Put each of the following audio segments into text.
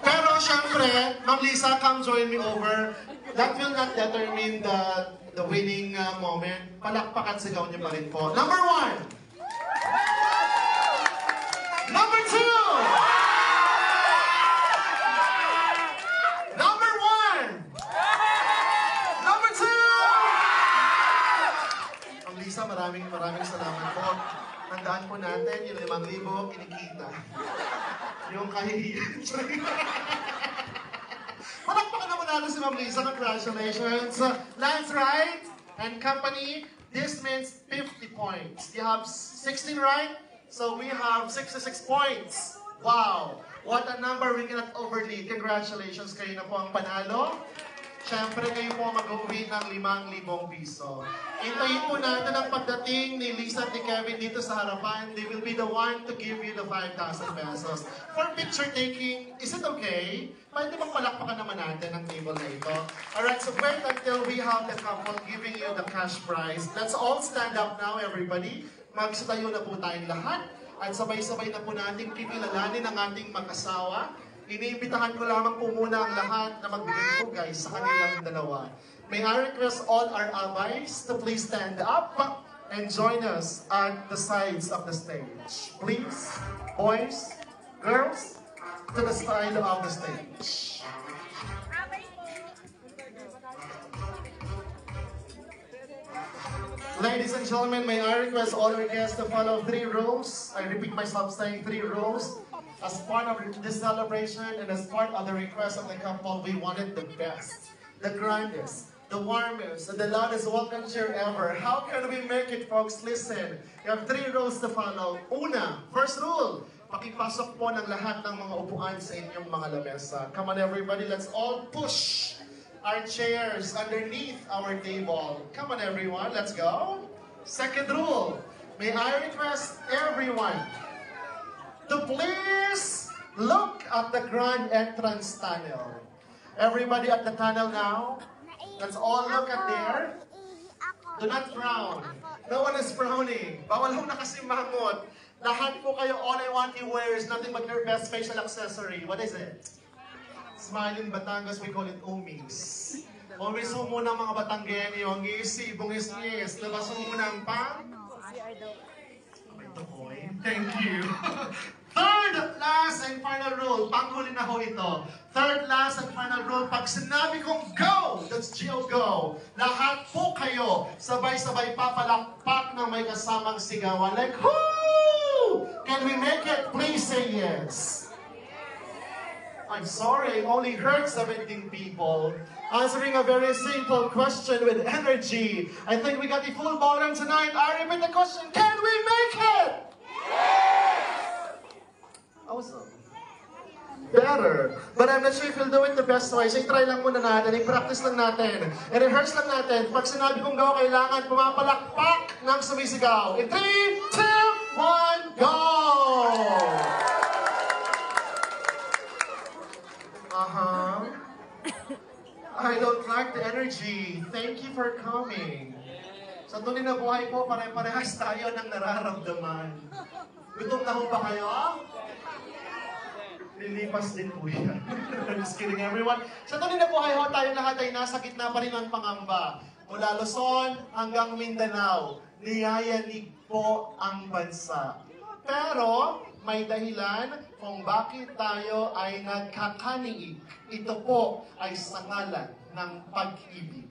Pero syempre, Ma'am Lisa, come join me over. That will not determine the winning moment. Palakpakan sigaw niyo pa rin po. Number 1! Number 2! Number 1! Number 2! Ma'am Lisa, maraming salamat po. Tandaan po natin, yung 5,000 kinikita. Yung kahihiyan. Palakpakan naman natin si Ma'am Lisa. Congratulations. Lance Wright and company, this means 50 points. You have 16 right? So we have 66 points. Wow! What a number we cannot overlead. Congratulations, kayo na po ang panalo. Siyempre, kayo po mag-uwi ng 5,000 piso. Hintayin po natin ang pagdating ni Lisa at ni Kevin dito sa harapan. They will be the one to give you the 5,000 pesos. For picture taking, is it okay? Pwede bang palakpakan naman natin ang table na ito? Alright, so wait until we have the couple giving you the cash prize. Let's all stand up now, everybody. Magsitayo na po tayong lahat. At sabay-sabay na po natin kikilalanin ang ating mag-asawa. Iniimbitahan ko lamang po muna ang lahat na magbigay po guys sa kanilang dalawa. May I request all our allies to please stand up and join us at the sides of the stage. Please, boys, girls, to the side of the stage. Ladies and gentlemen, may I request all our guests to follow 3 rules. I repeat myself saying 3 rules. As part of this celebration and as part of the request of the couple, we wanted the best, the grandest, the warmest, and the loudest welcome cheer ever. How can we make it, folks? Listen, you have 3 rules to follow. Una, first rule, pakipasok po ng lahat ng mga upuan sa inyong mga lamesa. Come on everybody, let's all push our chairs underneath our table. Come on everyone, let's go. Second rule, may I request everyone to please look at the grand entrance tunnel. Everybody at the tunnel now. Let's all look at there. Do not frown. No one is frowning. Bawal ho na kasi mangot. Lahat po kayo, all I want you wear is nothing but your best facial accessory. What is it? Smile in Batangas, we call it umis. Umis mo muna mga Batanggeni, yung ngisi, bungis-ngis. Labas mo muna ang pang. Thank you. Third, last, and final rule. Panghuli na ho ito. Third, last, and final rule. Pag sinabi kong go, that's Gio go. Lahat po kayo, sabay-sabay papalakpak na may kasamang sigawan. Like, whoo! Can we make it? Please say yes. I'm sorry, I only heard 17 people answering a very simple question with energy. I think we got the full ballroom tonight. I repeat the question, can we make it? Yes! Awesome. Better. But I'm not sure if you'll do it the best way. So i-try lang muna natin, i-practice lang natin, i-rehearse lang natin. Pag sinabi kong go, kailangan pumapalakpak ng sumisigaw. In 3, 2, 1, go! I don't like the energy. Thank you for coming. Sa tunay na buhay po, pare-parehas tayo ng nararamdaman. Gutom na ho ba kayo? Lilipas din po yan. Just kidding everyone. Sa tunay na buhay ho, tayo lahat ay nasa gitna pa rin ng pangamba. Mula Luzon hanggang Mindanao, niyayanig po ang bansa. Pero may dahilan kung bakit tayo ay nagkakaniig. Ito po ay sa ngalan ng pag-ibig.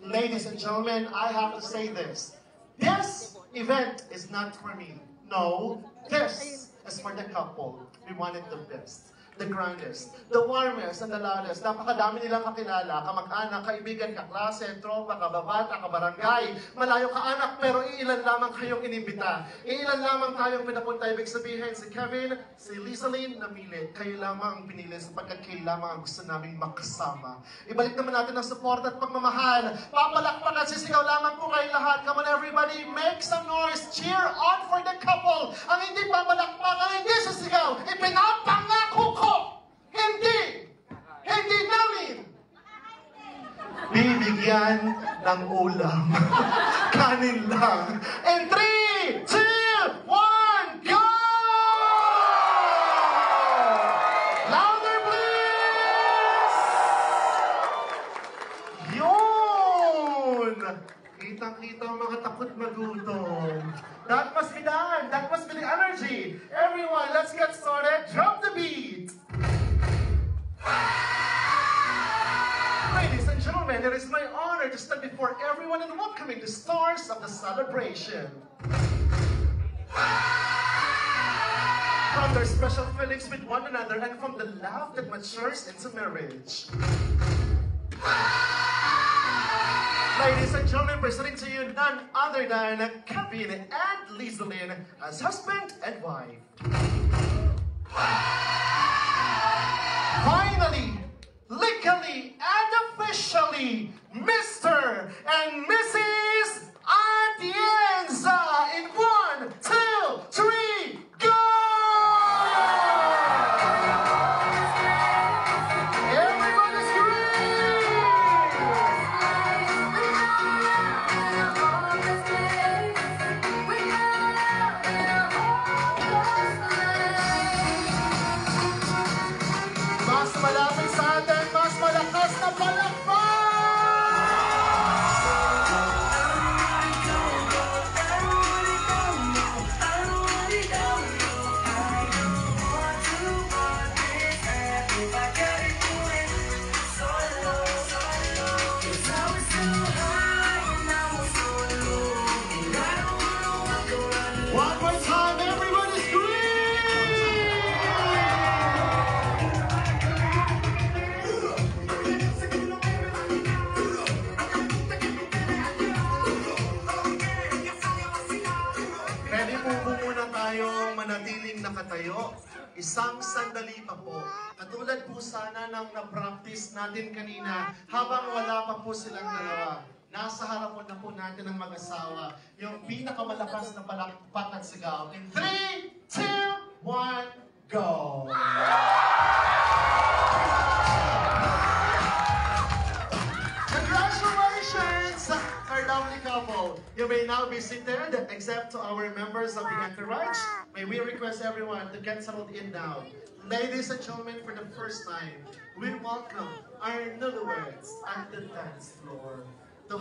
Ladies and gentlemen, I have to say this. This event is not for me. No, this is for the couple. We wanted the best, the grandest, the warmest, and the loudest. Napakadami nilang kakilala, kamag-anak, kaibigan, kaklase, tropa, kababata, kabarangay, malayo ka-anak, pero iilan lamang kayong inimbita. Iilan lamang tayong pinapunta. Ibig sabihin, si Kevin, si Lisaline, namili. Kayo lamang ang pinili sapagkat kayo lamang ang gusto naming makasama. Ibalik naman natin ang support at pagmamahal. Papalakpak at sisigaw lamang po kayo lahat. Come on everybody, make some noise. Cheer on for the couple. Ang hindi papalakpak, ang hindi sisigaw, ipinapangako ko. Hindi namin bibigyan ng ulam. Kanin lang. And 3, 2, 1, go! And it is my honor to stand before everyone and welcoming the stars of the celebration. From their special feelings with one another and from the love that matures into marriage. Ladies and gentlemen, presenting to you none other than Kevin and Lizalyn as husband and wife. Finally, legally and officially, Mr. and Mrs. Atienza in 1, 2, 3, go! Everybody's mas malapit sa atin, mas malakas na palakpak! One more time, everybody scream! Pwede po muna tayong manatiling nakatayo. Isang sandali pa po. Katulad po sana ng na-practice natin kanina habang wala pa po silang dalawa. Nasa harapan na po natin ang mag-asawa. Yung pinakamalakas na palakpak at sigaw. In 3, 2, 1, go! Congratulations, our lovely couple. You may now be seated, except to our members of the entourage. May we request everyone to get settled in now. Ladies and gentlemen, for the first time, we welcome our newlyweds at the dance floor. To